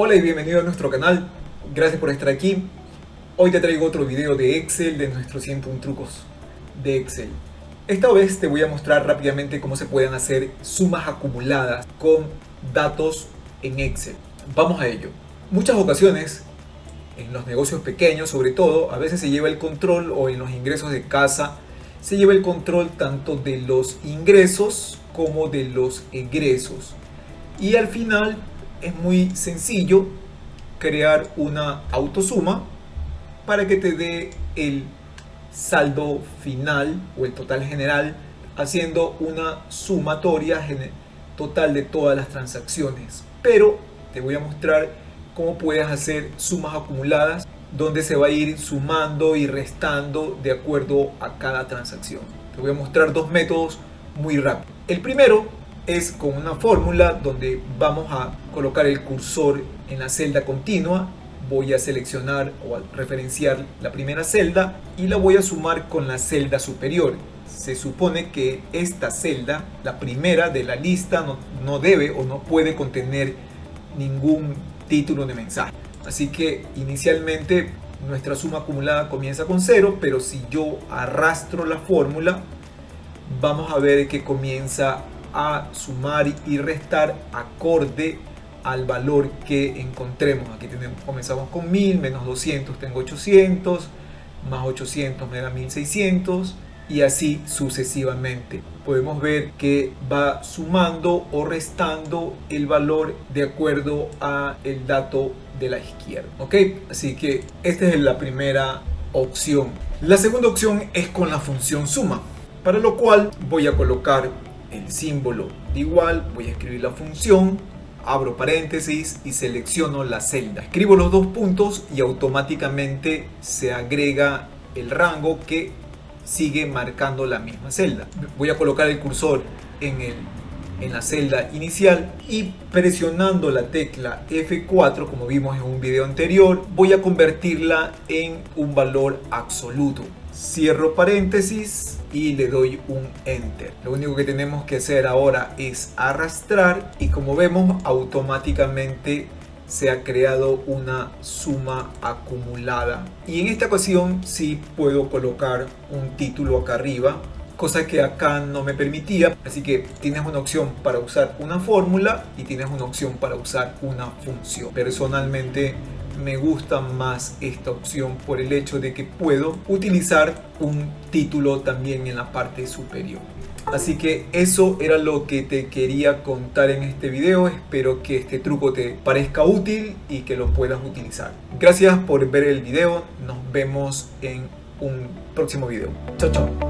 Hola y bienvenido a nuestro canal, gracias por estar aquí. Hoy te traigo otro video de Excel de nuestros 101 trucos de Excel. Esta vez te voy a mostrar rápidamente cómo se pueden hacer sumas acumuladas con datos en Excel. Vamos a ello. Muchas ocasiones, en los negocios pequeños sobre todo, a veces se lleva el control, o en los ingresos de casa, se lleva el control tanto de los ingresos como de los egresos. Y al final es muy sencillo crear una autosuma para que te dé el saldo final o el total general, haciendo una sumatoria total de todas las transacciones. Pero te voy a mostrar cómo puedes hacer sumas acumuladas, donde se va a ir sumando y restando de acuerdo a cada transacción. Te voy a mostrar dos métodos muy rápidos. El primero es con una fórmula donde vamos a colocar el cursor en la celda continua. Voy a seleccionar o a referenciar la primera celda y la voy a sumar con la celda superior. Se supone que esta celda, la primera de la lista, no debe o no puede contener ningún título de mensaje. Así que inicialmente nuestra suma acumulada comienza con 0, pero si yo arrastro la fórmula, vamos a ver que comienza a sumar y restar acorde al valor que encontremos. Aquí comenzamos con 1000, menos 200 tengo 800, más 800 me da 1600 y así sucesivamente. Podemos ver que va sumando o restando el valor de acuerdo a el dato de la izquierda. ¿Ok? Así que esta es la primera opción. La segunda opción es con la función suma, para lo cual voy a colocar el símbolo de igual, voy a escribir la función, abro paréntesis y selecciono la celda. Escribo los dos puntos y automáticamente se agrega el rango que sigue marcando la misma celda. Voy a colocar el cursor en la celda inicial y presionando la tecla F4, como vimos en un video anterior, voy a convertirla en un valor absoluto. Cierro paréntesis y le doy un enter. Lo único que tenemos que hacer ahora es arrastrar y, como vemos, automáticamente se ha creado una suma acumulada. Y en esta ocasión sí puedo colocar un título acá arriba, cosa que acá no me permitía. Así que tienes una opción para usar una fórmula y tienes una opción para usar una función. Personalmente me gusta más esta opción por el hecho de que puedo utilizar un título también en la parte superior. Así que eso era lo que te quería contar en este video. Espero que este truco te parezca útil y que lo puedas utilizar. Gracias por ver el video. Nos vemos en un próximo video. Chao, chao.